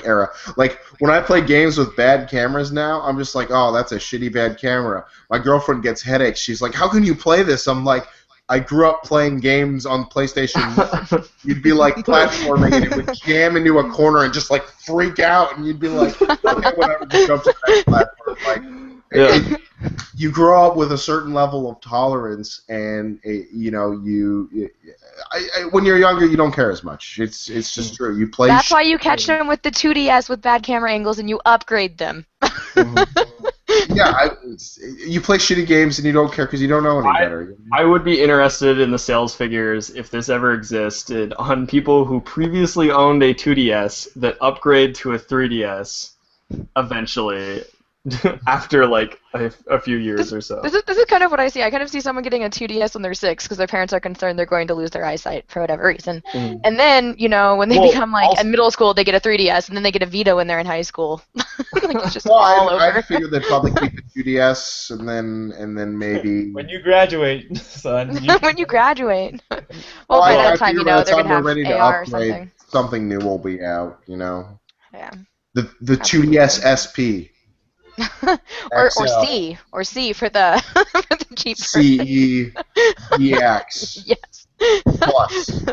era. Like, when I play games with bad cameras now, I'm just like, oh, that's a shitty bad camera. My girlfriend gets headaches. She's like, how can you play this? I'm like, I grew up playing games on PlayStation. You'd be like platforming, and it would jam into a corner and just like freak out, and you'd be like, okay, whatever, just jump to the next platform. Like, you grow up with a certain level of tolerance, and you know, when you're younger, you don't care as much. It's just true. You play. That's why you catch them with the 2DS with bad camera angles, and you upgrade them. Yeah, you play shitty games and you don't care because you don't know any better. I would be interested in the sales figures, if this ever existed, on people who previously owned a 2DS that upgrade to a 3DS eventually. After like a few years or so. This is kind of what I see. I kind of see someone getting a 2DS when they're 6 because their parents are concerned they're going to lose their eyesight for whatever reason. And then, you know, when they become like in middle school, they get a 3DS, and then they get a Vita when they're in high school. Like, it's just all over. I figured they'd probably keep the 2DS and then maybe when you graduate, son. When you graduate. Well, by that time, you know, they're gonna have AR or something. Something new will be out, you know. Yeah. The 2DS SP. or C for the for the cheap CE EX. Yes. Plus.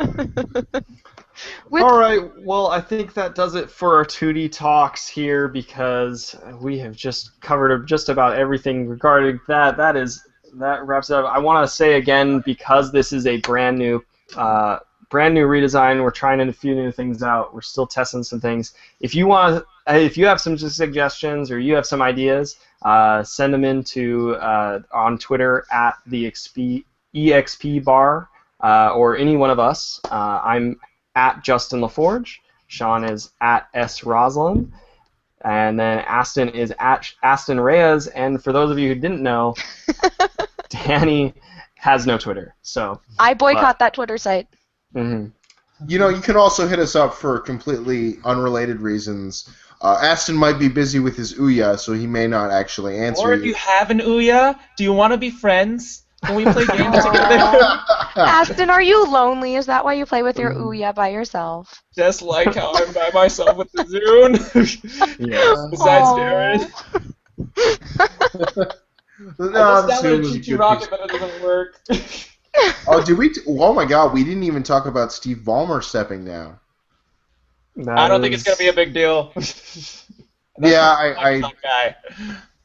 All right, well, I think that does it for our 2D talks here because we have just covered just about everything regarding that. That wraps it up. I want to say again, because this is a brand new redesign, we're trying a few new things out. We're still testing some things. If you have some suggestions or you have some ideas, send them in to on Twitter at the EXP bar or any one of us. I'm at Justin LaForge. Sean is at S. Roslin. And then Aston is at Aston Reyes. And for those of you who didn't know, Danny has no Twitter. So I boycott that Twitter site. Mm-hmm. You know, you can also hit us up for completely unrelated reasons. Aston might be busy with his Ouya, so he may not actually answer Or if you have an Ouya, do you want to be friends? Can we play games together? Aston, are you lonely? Is that why you play with your Ouya by yourself? Just like how I'm by myself with the Zune. Yes. Besides Darren. No, I just Zoom downloaded was a Chi good Rocket, piece. but it doesn't work. Oh, did we? Oh my God, we didn't even talk about Steve Ballmer stepping down. I don't think it's going to be a big deal. Yeah, That guy.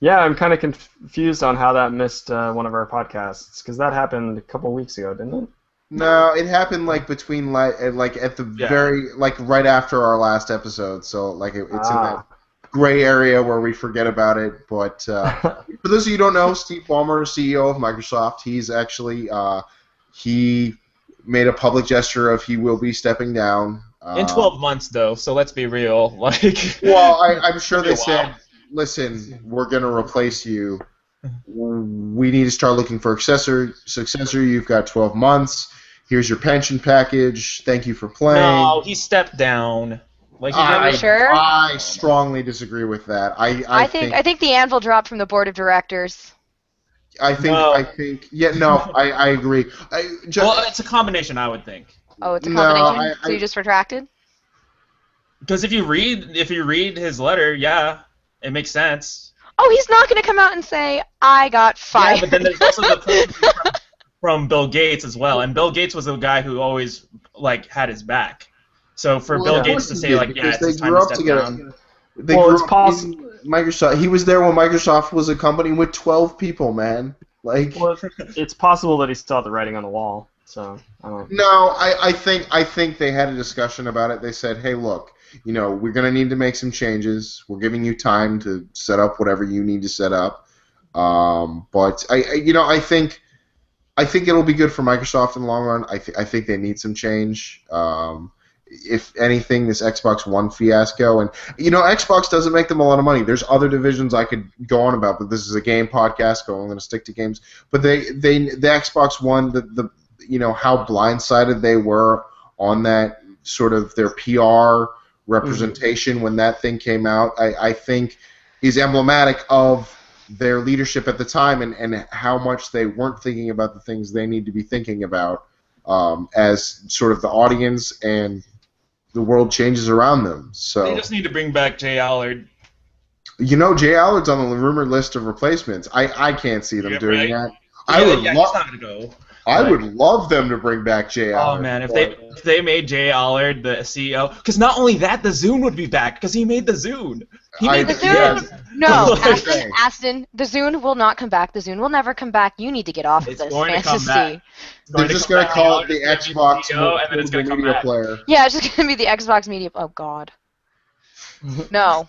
Yeah, I'm kind of confused on how that missed one of our podcasts because that happened a couple weeks ago, didn't it? No, it happened like between like at the very like right after our last episode. So like it's in that gray area where we forget about it. But for those of you who don't know, Steve Ballmer, CEO of Microsoft, he's actually he made a public gesture of he will be stepping down. In 12 months, though, so let's be real. Like, well, I'm sure they Wow. said, listen, we're going to replace you. We need to start looking for a successor. You've got 12 months. Here's your pension package. Thank you for playing. no, he stepped down. Like, he Are you sure? I strongly disagree with that. I think the anvil dropped from the board of directors. I think I agree. well, it's a combination, I would think. Oh, it's a No, combination. So you just retracted? Because if you read his letter, yeah, it makes sense. Oh, he's not going to come out and say, I got fired. Yeah, but then there's also the person from Bill Gates as well, and Bill Gates was the guy who always like had his back. So for Bill Gates to say like, yeah, it's they time grew to up step together. down. They Well, grew it's up possible. in Microsoft. He was there when Microsoft was a company with 12 people, man. Like, Well, it's possible that he still had the writing on the wall. So I don't. no, I think they had a discussion about it. They said, hey, look, you know, we're going to need to make some changes. We're giving you time to set up whatever you need to set up. But I think it'll be good for Microsoft in the long run. I think they need some change. If anything, this Xbox One fiasco, and Xbox doesn't make them a lot of money. There's other divisions I could go on about, but this is a game podcast, so I'm going to stick to games. But the Xbox One, the how blindsided they were on that sort of their PR representation when that thing came out, I think is emblematic of their leadership at the time and how much they weren't thinking about the things they need to be thinking about as sort of the audience and the world changes around them. So They just need to bring back Jay Allard. Jay Allard's on the rumored list of replacements. I can't see them doing that. He's not gonna go. I would love them to bring back Jay Allard. Oh man, if they made Jay Allard the CEO, because not only that, the Zune would be back because he made the Zune. He made The the Zune? No, That's what I'm Aston, the Zune will not come back. The Zune will never come back. You need to get off of It's this going to come fantasy. back. They're just going to call it the Xbox CEO, and then it's gonna come Media back. Player. Yeah, it's just going to be the Xbox Media. Oh, God. No.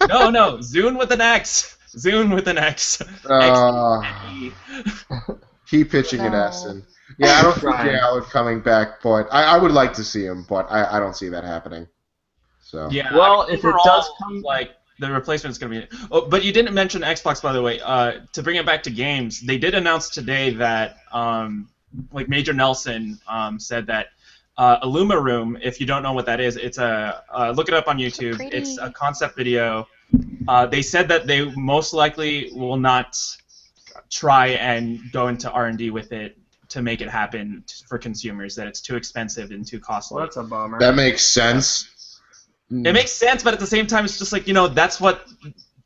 No, Zune with an X. Zune with an X. X-E. Keep pitching it, No. Aston. Yeah, I don't see Right. Jay Allard coming back, but I would like to see him, but I don't see that happening. So Yeah. Well, if it overall, does come- like the replacement is going to be. Oh, but you didn't mention Xbox, by the way. To bring it back to games, they did announce today that like Major Nelson said that Illuma Room. If you don't know what that is, it's a look it up on YouTube. pretty. It's a concept video. They said that they most likely will not try and go into R&D with it to make it happen for consumers. That it's too expensive and too costly. Well, that's a bummer. that makes sense. It makes sense, but at the same time, it's just like, that's what,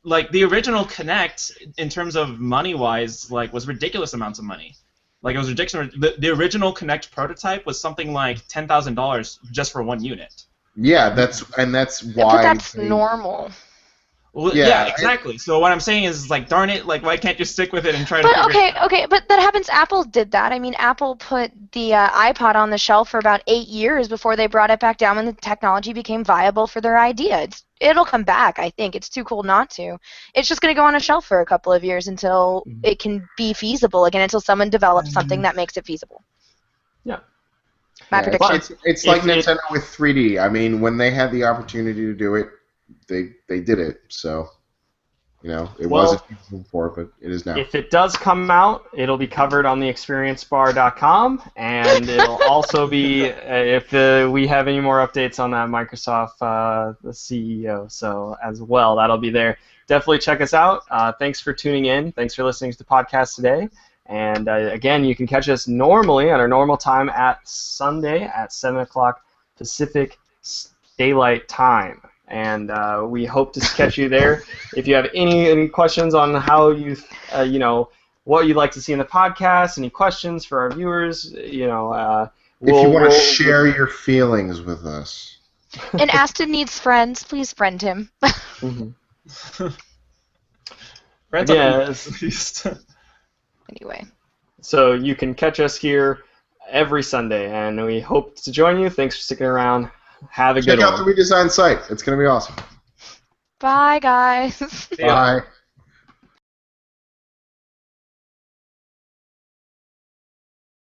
like, the original Kinect, in terms of money-wise, like, was ridiculous amounts of money. Like, it was ridiculous. The original Kinect prototype was something like $10,000 just for one unit. Yeah, that's why. But that's normal. Well, Yeah, yeah, exactly. So what I'm saying is, like, darn it, like, why can't you stick with it and try to But figure it out? okay, but that happens. Apple did that. I mean, Apple put the iPod on the shelf for about 8 years before they brought it back down when the technology became viable for their idea. It'll come back, I think. It's too cool not to. It's just going to go on a shelf for a couple of years until it can be feasible again, until someone develops something that makes it feasible. Yeah. My Yeah, prediction. it's like Nintendo with 3D. I mean, when they had the opportunity to do it, they did it. So, it wasn't feasible before, but it is now. If it does come out, it'll be covered on theexperiencebar.com, and it'll also be if we have any more updates on that Microsoft the CEO, so as well, that'll be there. Definitely check us out. Thanks for tuning in. Thanks for listening to the podcast today. And again, you can catch us normally at our normal time at Sunday at 7 o'clock Pacific Daylight Time. And we hope to catch you there. If you have any questions on how what you'd like to see in the podcast, any questions for our viewers, if you want to share your feelings with us. And Aston needs friends. Please friend him. Friends at least. Anyway. So you can catch us here every Sunday, and we hope to join you. Thanks for sticking around. Have a good one. Check out the redesigned site. It's going to be awesome. Bye, guys. Bye.